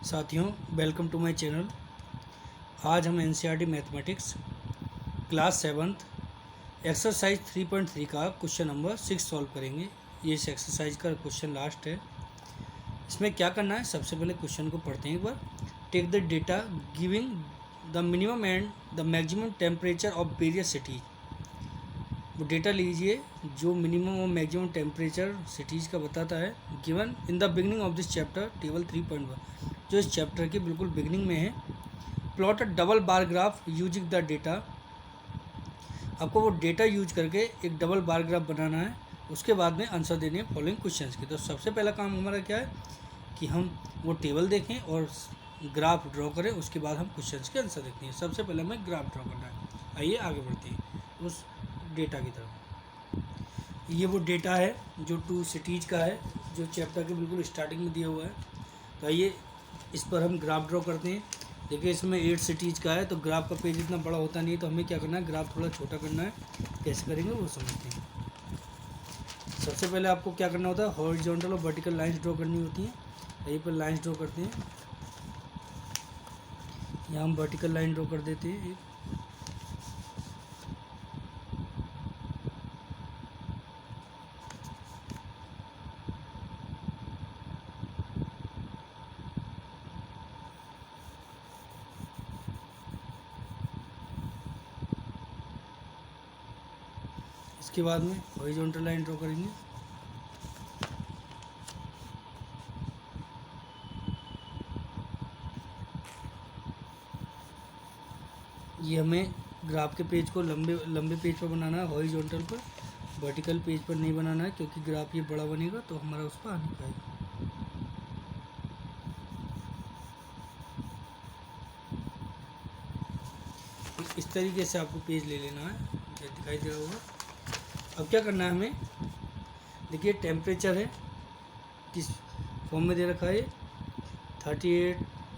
साथियों, welcome to my channel. आज हम NCERT mathematics class 7th exercise 3.3 का क्वेश्चन नंबर 6 सॉल्व करेंगे। ये इस एक्सरसाइज का क्वेश्चन लास्ट है। इसमें क्या करना है, सबसे पहले क्वेश्चन को पढ़ते हैं एक बार। Take the data giving the minimum and the maximum temperature of various cities. वो डेटा लीजिए जो मिनिमम और मैक्सिमम टेम्परेचर सिटीज़ का बताता है। Given in the beginning of this chapter table 3.1, जो इस चैप्टर के बिल्कुल बिगनिंग में है। Plot a double bar graph using the data. आपको वो डेटा यूज करके एक डबल बार ग्राफ बनाना है, उसके बाद में आंसर देने हैं फॉलोइंग क्वेश्चंस के। तो सबसे पहला काम हमारा क्या है कि हम वो टेबल देखें और ग्राफ ड्रॉ करें, उसके बाद हम क्वेश्चंस के आंसर देखते हैं। सबसे पहले हमें ग्राफ ड्रॉ करना है। आइए आगे बढ़ते हैं उस डेटा की तरफ। ये वो डेटा है जो 2 सिटीज़ का है, जो चैप्टर के बिल्कुल स्टार्टिंग में दिया हुआ है। तो आइए इस पर हम ग्राफ ड्रॉ करते हैं। देखिए इसमें 8 सिटीज़ का है, तो ग्राफ का पेज इतना बड़ा होता नहीं है, तो हमें क्या करना है, ग्राफ थोड़ा छोटा करना है। कैसे करेंगे वो समझते हैं। सबसे पहले आपको क्या करना होता है, हॉरिजॉन्टल और वर्टिकल लाइंस ड्रॉ करनी होती हैं। यहीं पर लाइंस ड्रॉ करते हैं। यहाँ हम वर्टिकल लाइन ड्रॉ कर देते हैं एक। इसके बाद में हॉरिजॉन्टल लाइन ड्रॉ करेंगे। ये हमें ग्राफ के पेज को लंबे पेज पर बनाना है, हॉरिजॉन्टल पर। वर्टिकल पेज पर नहीं बनाना है, क्योंकि ग्राफ ये बड़ा बनेगा तो हमारा उस पर आ नहीं पाएगा। इस तरीके से आपको पेज ले लेना है, ये दिखाई दे रहा होगा। अब क्या करना है हमें, देखिए टेम्परेचर है, किस फॉर्म में दे रखा है, 38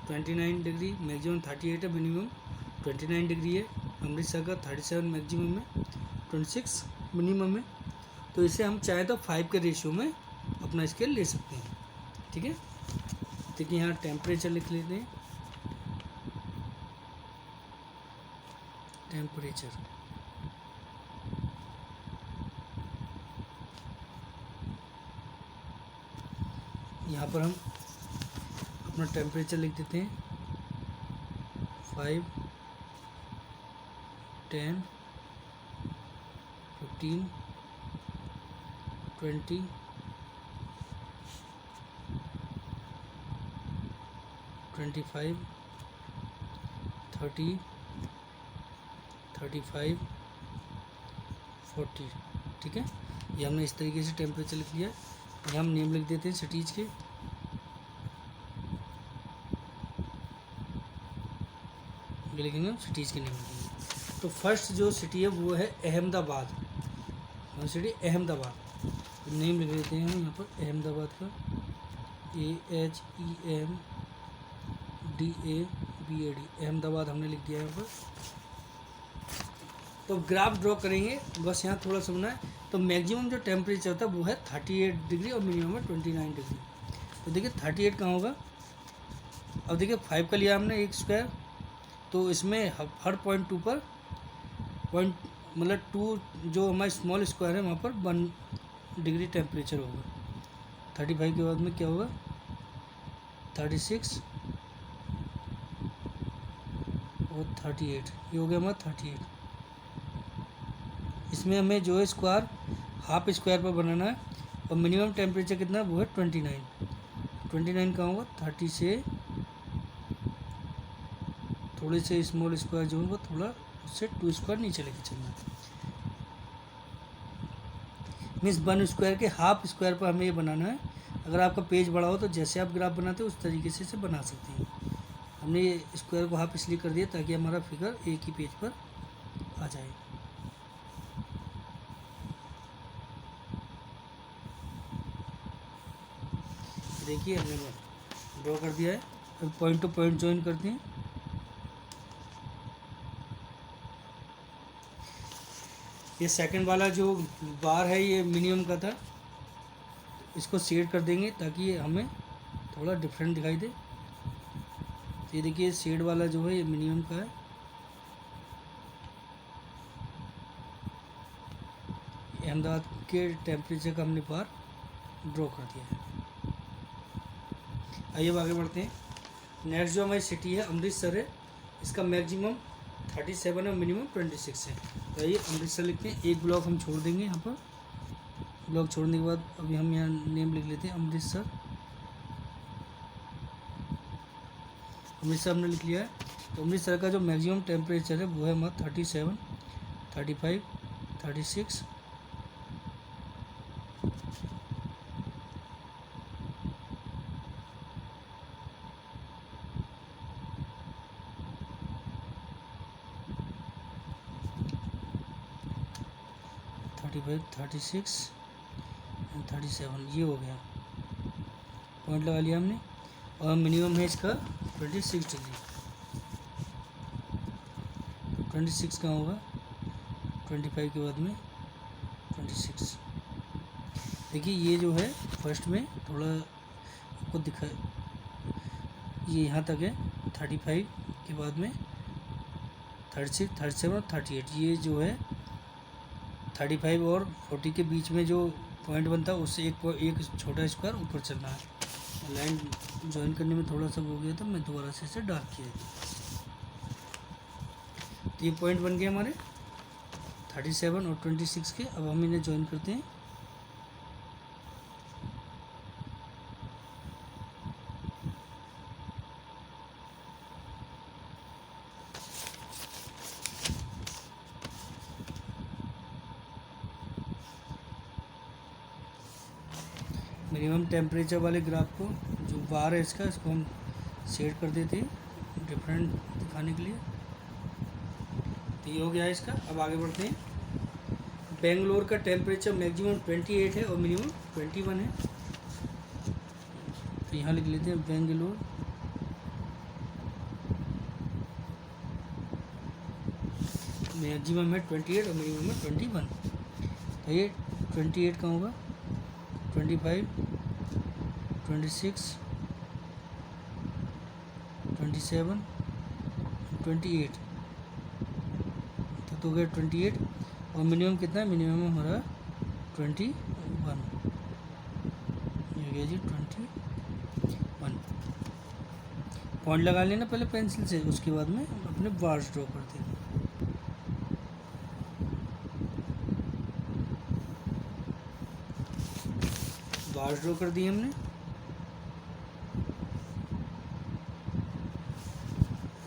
29 डिग्री, मैक्सिमम 38 है, मिनिमम 29 डिग्री है। अमृतसर का 37 मैक्सिमम है, 26 मिनिमम है। तो इसे हम चाहें तो 5 के रेशियो में अपना स्केल ले सकते हैं। ठीक है, देखिए यहाँ टेम्परेचर लिख लेते हैं। टेम्परेचर यहाँ पर हम अपना टेम्परेचर लिख देते हैं 5 10 15 20 25 30 35 40। ठीक है, ये हमने इस तरीके से टेम्परेचर लिख लिया। ये हम नेम लिख देते हैं सिटीज़ के। ये लिखेंगे हम सिटीज़ के नेम लिखेंगे। तो फर्स्ट जो सिटी है वो है अहमदाबाद। कौन सिटी? अहमदाबाद। तो नेम लिख देते हैं हम यहाँ पर अहमदाबाद का, AHEMDABAD, अहमदाबाद हमने लिख दिया यहाँ पर। तो ग्राफ ड्रॉ करेंगे, बस यहाँ थोड़ा समझना है। तो मैक्सिमम जो टेम्परेचर होता है वो है 38 डिग्री और मिनिमम है 29 डिग्री। तो देखिए 38 कहाँ होगा। अब देखिए 5 का लिया हमने एक स्क्वायर, तो इसमें हर पॉइंट 2 पर मतलब 2 जो हमारा स्मॉल स्क्वायर है वहाँ पर 1 डिग्री टेम्परेचर होगा। 35 के बाद में क्या होगा, 36 और 38, ये हो गया हमारा 38। इसमें हमें जो है स्क्वायर हाफ स्क्वायर पर बनाना है, और मिनिमम टेम्परेचर कितना है वो है 29 कहाँ होगा, 30 से थोड़े से स्मॉल स्क्वायर जो होगा थोड़ा उससे 2 स्क्वायर नीचे लेके चलना। मीन्स 1 स्क्वायर के हाफ स्क्वायर पर हमें ये बनाना है। अगर आपका पेज बड़ा हो तो जैसे आप ग्राफ बनाते हो उस तरीके से इसे बना सकते हैं। हमने ये स्क्वायर को हाफ इसलिए कर दिया ताकि हमारा फिगर एक ही पेज पर आ जाए। देखिए हमने ड्रॉ कर दिया है। अब पॉइंट टू पॉइंट ज्वाइन करते हैं। ये सेकंड वाला जो बार है ये मिनिमम का था, इसको शेड कर देंगे ताकि ये हमें थोड़ा डिफरेंट दिखाई दे। तो ये देखिए शेड वाला जो है ये मिनिमम का है, अहमदाबाद के टेम्परेचर का हमने बार ड्रॉ कर दिया है। आइए अब आगे बढ़ते हैं। नेक्स्ट जो हमारी सिटी है अमृतसर है, इसका मैक्सिमम 37 है, मिनिमम 26 है। तो आइए अमृतसर लिखते हैं, एक ब्लॉक हम छोड़ देंगे यहाँ पर। ब्लॉक छोड़ने के बाद अभी हम यहाँ नेम लिख लेते हैं अमृतसर। अमृतसर हमने लिख लिया है। तो अमृतसर का जो मैक्सिमम टेम्परेचर है वो है हमारा 37, 35, 36, 35, 36 एंड 37, ये हो गया, पॉइंट लगा लिया हमने। और मिनिमम है इसका 26 डिग्री। 26 कहाँ होगा, 25 के बाद में 26। देखिए ये जो है फर्स्ट में थोड़ा आपको दिखा, ये यहाँ तक है 35 के बाद में 36, 37 और 38। ये जो है 35 और 40 के बीच में जो पॉइंट बनता है उससे एक छोटा स्क्वायर ऊपर चलना है। लाइन ज्वाइन करने में थोड़ा सा हो गया था, मैं दोबारा से इसे डार्क किया। तो ये पॉइंट बन गए हमारे 37 और 26 के। अब हम इन्हें ज्वाइन करते हैं। मिनिमम टेम्परेचर वाले ग्राफ को, जो बार है इसका, इसको हम शेड कर देते हैं डिफरेंट दिखाने के लिए। तो ये हो गया है इसका। अब आगे बढ़ते हैं। बेंगलोर का टेम्परेचर मैक्सिमम 28 है और मिनिमम 21 है। तो यहाँ लिख लेते हैं बेंगलोर मैक्सिमम है 28 और मिनिमम है 21। तो ये 28 कहाँ होगा, 25, 26, 27, 28। तो हो गया 28। और मिनिमम कितना है, मिनिमम हमारा 21। ये हो गया जी 21। पॉइंट लगा लेना पहले पेंसिल से, उसके बाद में अपने बार्स ड्रॉ करते हैं। बार्स ड्रॉ कर दिए हमने।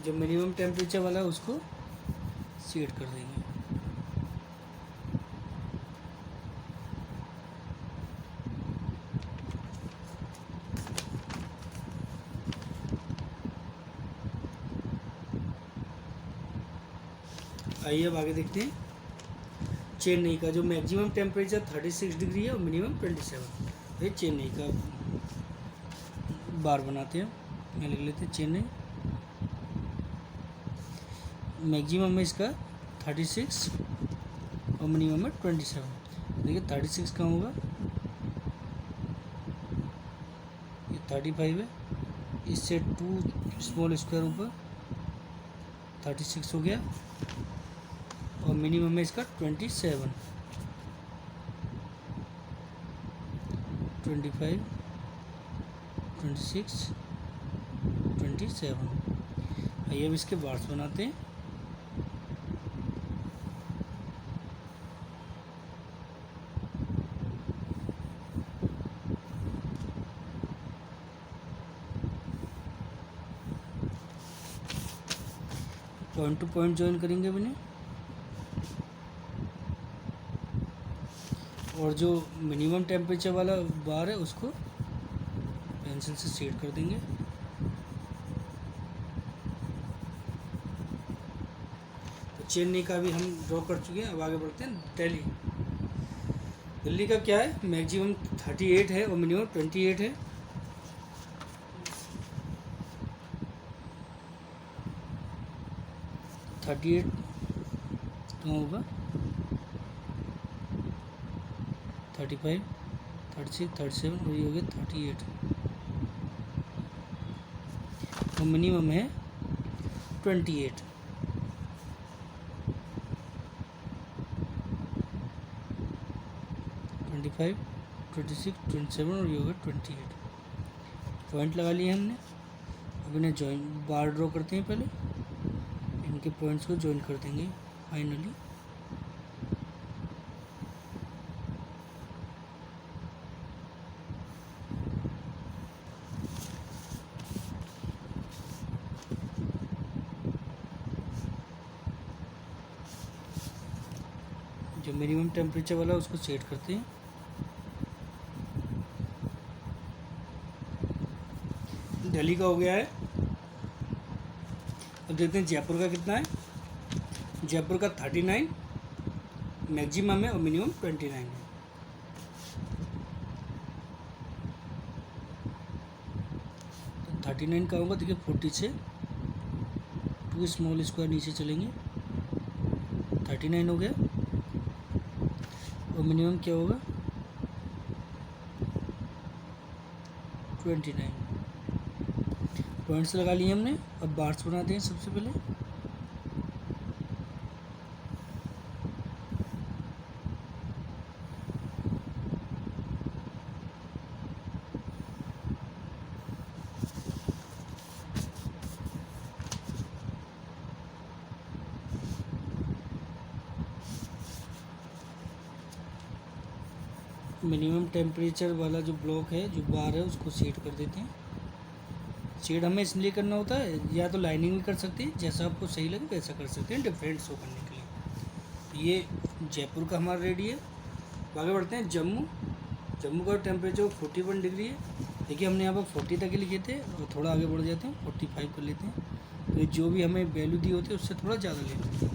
जो मिनिमम टेम्परेचर वाला है उसको शेड कर देंगे। आइए अब आगे देखते हैं। चेन्नई का जो मैक्सिमम टेम्परेचर 36 डिग्री है और मिनिमम 27। ये चेन्नई का बार बनाते हैं। मैं लिख लेते हैं चेन्नई। मैक्सिमम है इसका 36 और मिनिमम है 27। देखिए 36 कहाँ होगा, ये 35 है, इससे 2 स्मॉल स्क्वायर ऊपर 36 हो गया। और मिनिमम है इसका 27, 25, 26, 27। आइए अब इसके बार्स बनाते हैं। पॉइंट टू पॉइंट ज्वाइन करेंगे अब इन्हें। और जो मिनिमम टेम्परेचर वाला बार है उसको पेंसिल से शेड कर देंगे। तो चेन्नई का भी हम ड्रॉ कर चुके हैं। अब आगे बढ़ते हैं। दिल्ली। दिल्ली का क्या है, मैक्सिमम 38 है और मिनिमम 28 है। तो 38 कहाँ होगा, 35, 36, 37 और ये हो गया 38। और मिनिमम है 28। ट्वेंटी फाइव, 26, 27 और ये होगा 28। पॉइंट लगा लिए हमने। अब इन्हें जॉइन बार ड्रॉ करते हैं, पहले इनके पॉइंट्स को जॉइन कर देंगे फाइनली। जो मिनिमम टेम्परेचर वाला उसको सेट करते हैं। दिल्ली का हो गया है। अब देखते हैं जयपुर का कितना है। जयपुर का 39 मैक्सिमम है और मिनिमम 29 है। तो 39 का होगा, देखिए 40 से 2 स्मॉल स्क्वायर नीचे चलेंगे, 39 हो गया। और मिनिमम क्या होगा 29। पॉइंट्स लगा लिए हमने। अब बार्स बनाते हैं सबसे पहले। मिनिमम टेम्परेचर वाला जो ब्लॉक है, जो बार है, उसको सेट कर देते हैं। शेड हमें इसलिए करना होता है, या तो लाइनिंग भी कर सकते हैं, जैसा आपको सही लगे वैसा कर सकते हैं, डिफरेंट शो करने के लिए। तो ये जयपुर का हमारा रेडी है। आगे बढ़ते हैं जम्मू। जम्मू का टेम्परेचर 41 डिग्री है। देखिए हमने यहाँ पर 40 तक लिखे थे और थोड़ा आगे बढ़ जाते हैं, 45 कर लेते हैं। तो जो भी हमें वैल्यू दी होती है उससे थोड़ा ज़्यादा लेते हैं।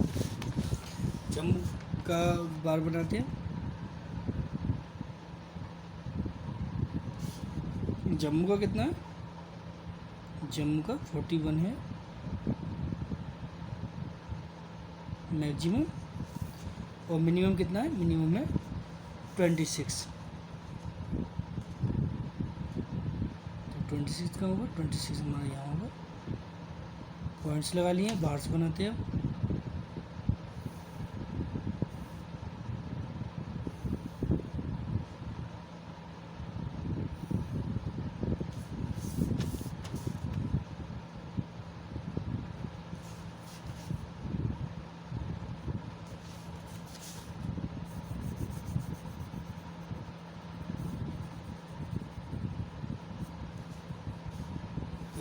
जम्मू का बार बनाते हैं। जम्मू का कितना है, जम्मू का 41 है मैक्सिमम। और मिनिमम कितना है, मिनिमम है 26। तो 26 का होगा, 26 हमारा यहाँ होगा। पॉइंट्स लगा लिए, बार्स बनाते हैं अब।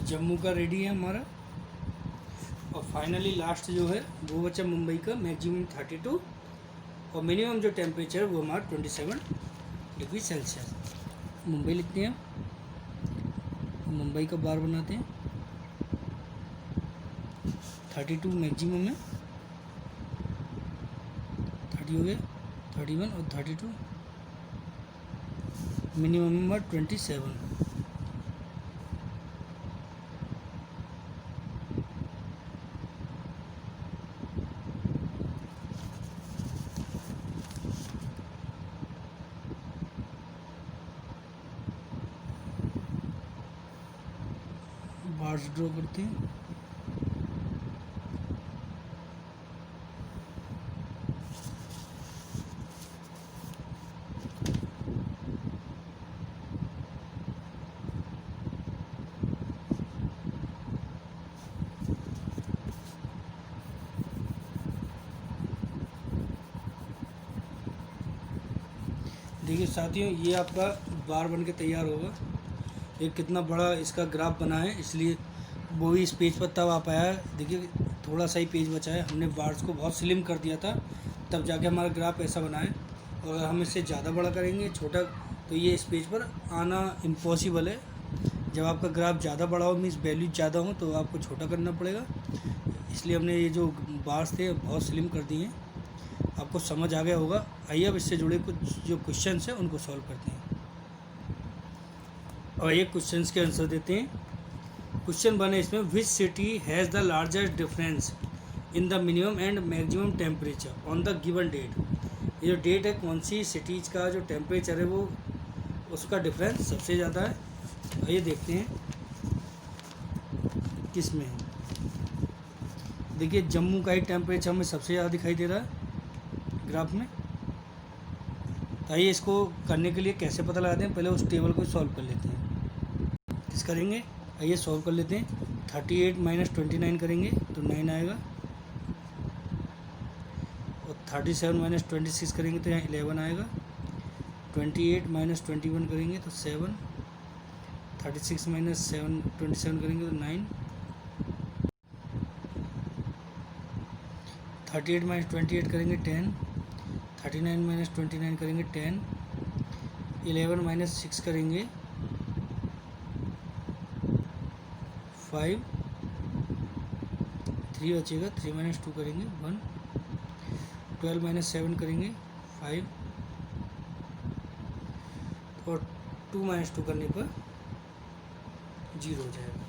जम्मू का रेडी है हमारा। और फाइनली लास्ट जो है वो बचा मुंबई का, मैक्सिमम 32 और मिनिमम जो टेम्परेचर वो हमारा 27 डिग्री सेल्सियस। मुंबई लिखते हैं, मुंबई का बार बनाते हैं। 32 मैक्सिमम है, 30 हो गया, 31 और 32। Minimum number 27। बार्स ड्रॉ करते हैं। देखिए साथियों, ये आपका बार बन के तैयार होगा। ये कितना बड़ा इसका ग्राफ बना है, इसलिए वो भी इस पेज पर तब आ पाया है। देखिए थोड़ा सा ही पेज बचा है, हमने बार्स को बहुत स्लिम कर दिया था, तब जाके हमारा ग्राफ ऐसा बना है। और अगर हम इससे ज़्यादा बड़ा करेंगे, छोटा, तो ये इस पेज पर आना इम्पॉसिबल है। जब आपका ग्राफ ज़्यादा बड़ा हो, मीन्स वैल्यू ज़्यादा हो, तो आपको छोटा करना पड़ेगा। इसलिए हमने ये जो बार्स थे बहुत स्लिम कर दिए हैं। आपको समझ आ गया होगा। आइए अब इससे जुड़े कुछ जो क्वेश्चन हैं उनको सॉल्व करते हैं। और ये क्वेश्चंस के आंसर देते हैं। क्वेश्चन 1 है इसमें, which city has the largest difference in the minimum and maximum temperature on the given date. ये जो डेट है, कौन सी सिटीज़ का जो टेम्परेचर है वो उसका डिफरेंस सबसे ज़्यादा है। आइए देखते हैं किस में है। देखिए जम्मू का ही टेम्परेचर हमें सबसे ज़्यादा दिखाई दे रहा है ग्राफ में। तो आइए इसको करने के लिए कैसे पता लगाते हैं, पहले उस टेबल को सॉल्व कर लेते हैं। किस करेंगे, आइए सॉल्व कर लेते हैं। 38 माइनस 29 करेंगे तो 9 आएगा, और 37 माइनस 26 करेंगे तो यहाँ 11 आएगा। 28 माइनस 21 करेंगे तो 7, 36 माइनस 27 करेंगे तो 9, 38 माइनस 28 करेंगे 10, 39 माइनस 29 करेंगे 10, 11 माइनस 6 करेंगे 5, 3 बचेगा, 3 माइनस 2 करेंगे 1, 12 माइनस 7 करेंगे 5, और 2 माइनस 2 करने पर 0 हो जाएगा।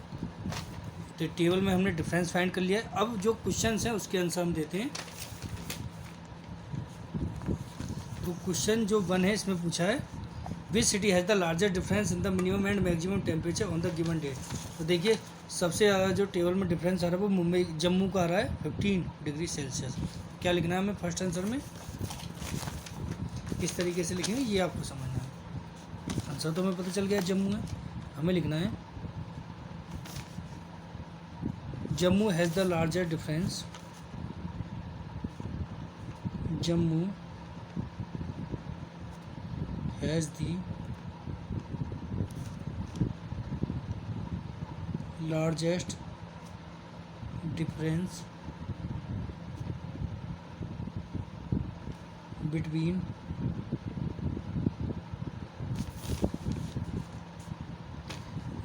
तो टेबल में हमने डिफरेंस फाइंड कर लिया है। अब जो क्वेश्चंस हैं उसके आंसर हम देते हैं। तो क्वेश्चन जो 1 है इसमें पूछा है which city has the largest difference in the minimum and maximum temperature on the given date. तो देखिए सबसे ज़्यादा जो टेबल में डिफरेंस आ रहा है वो मुंबई जम्मू का आ रहा है 15 डिग्री सेल्सियस। क्या लिखना है हमें फर्स्ट आंसर में, किस तरीके से लिखेंगे ये आपको समझना है। आंसर तो हमें पता चल गया जम्मू है, हमें लिखना है Jammu has the largest difference, Jammu has the largest difference between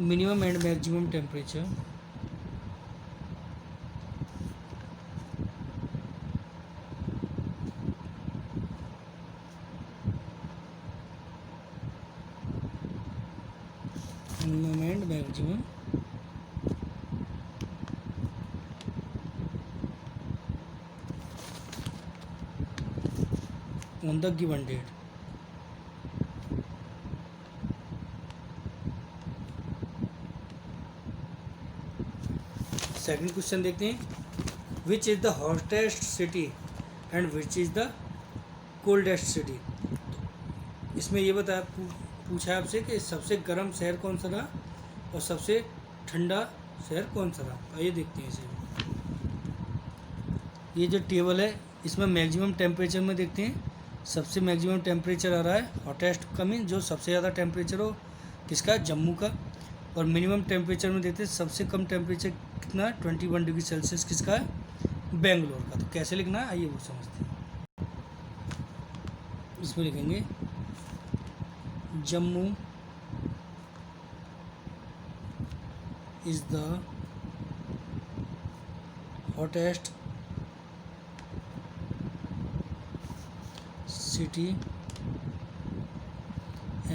minimum and maximum temperature minimum and maximum on the given date। Second question देखते हैं which is the hottest city and which is the coldest city. इसमें ये पूछा है आपसे कि सबसे गर्म शहर कौन सा रहा और सबसे ठंडा शहर कौन सा रहा। तो आइए देखते हैं इसे। ये जो टेबल है इसमें मैक्सिमम टेम्परेचर में देखते हैं, सबसे मैक्सिमम टेम्परेचर आ रहा है हॉटेस्ट का मीन जो सबसे ज़्यादा टेम्परेचर हो किसका, जम्मू का। और मिनिमम टेम्परेचर में देखते हैं सबसे कम टेम्परेचर कितना 21 डिग्री सेल्सियस किसका है, बेंगलोर का। तो कैसे लिखना है आइए वो समझते हैं। इसमें लिखेंगे Jammu is the hottest city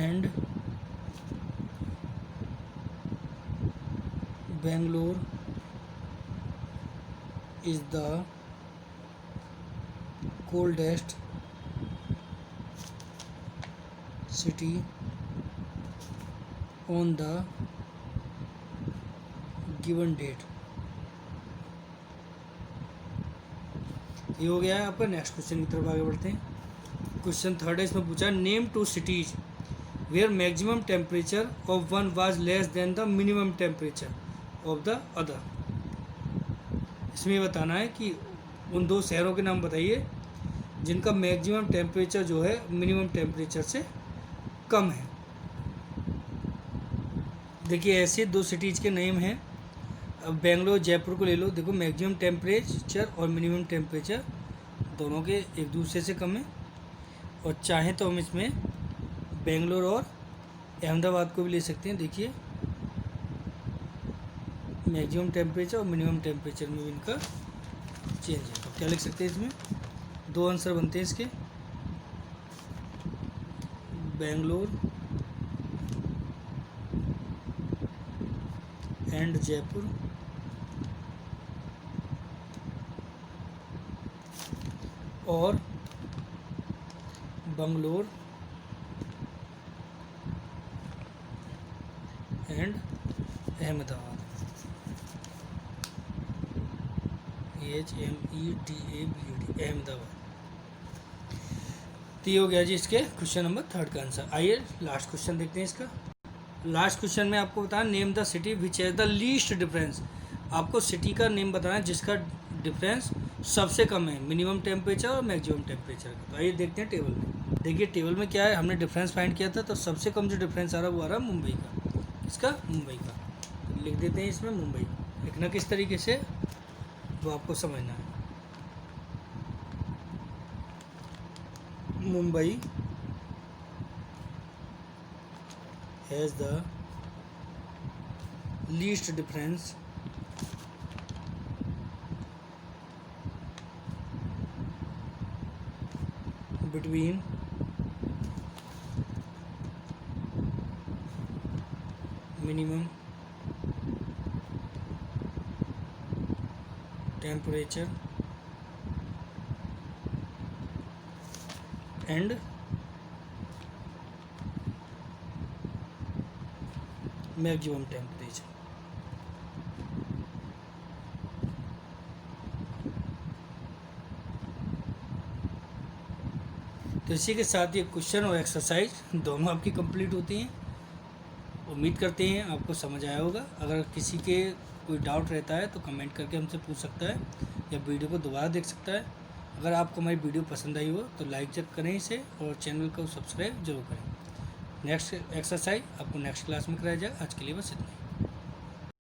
and Bangalore is the coldest city on the given date। ये हो गया है आपका। नेक्स्ट क्वेश्चन की तरफ आगे बढ़ते हैं। क्वेश्चन थर्ड है, इसमें पूछा name 2 cities where maximum temperature of one was less than the minimum temperature of the other. इसमें ये बताना है कि उन 2 शहरों के नाम बताइए जिनका मैक्सिमम टेम्परेचर जो है मिनिमम टेम्परेचर से कम है। देखिए ऐसे 2 सिटीज़ के नेम हैं। अब बेंगलोर जयपुर को ले लो, देखो मैक्सिमम टेम्परेचर और मिनिमम टेम्परेचर दोनों के एक दूसरे से कम है। और चाहें तो हम इसमें बेंगलोर और अहमदाबाद को भी ले सकते हैं। देखिए मैक्सिमम टेम्परेचर और मिनिमम टेम्परेचर में भी इनका चेंज है। तो क्या लिख सकते हैं इसमें, 2 आंसर बनते हैं इसके, बेंगलोर एंड जयपुर और बंगलोर एंड अहमदाबाद। AHMEDABUD अहमदाबाद। तो ये हो गया जी इसके क्वेश्चन नंबर 3 का आंसर। आइए लास्ट क्वेश्चन देखते हैं इसका। लास्ट क्वेश्चन में आपको बताना name the city which has the least difference. आपको सिटी का नेम बताना है जिसका डिफरेंस सबसे कम है, मिनिमम टेम्परेचर और मैक्सिमम टेम्परेचर का। तो आइए देखते हैं टेबल में। देखिए टेबल में क्या है, हमने डिफरेंस फाइंड किया था, तो सबसे कम जो डिफरेंस आ रहा है वो आ रहा है मुंबई का। किसका? मुंबई का। लिख देते हैं इसमें मुंबई। लिखना किस तरीके से वो आपको समझना है। Mumbai has the least difference between minimum temperature and maximum temperature। तो इसी के साथ ये क्वेश्चन और एक्सरसाइज दोनों आपकी कंप्लीट होती हैं। उम्मीद करते हैं आपको समझ आया होगा। अगर किसी के कोई डाउट रहता है तो कमेंट करके हमसे पूछ सकता है या वीडियो को दोबारा देख सकता है। अगर आपको हमारी वीडियो पसंद आई हो तो लाइक चेक करें इसे और चैनल को सब्सक्राइब जरूर करें। नेक्स्ट एक्सरसाइज आपको नेक्स्ट क्लास में कराया जाएगा। आज के लिए बस इतना ही।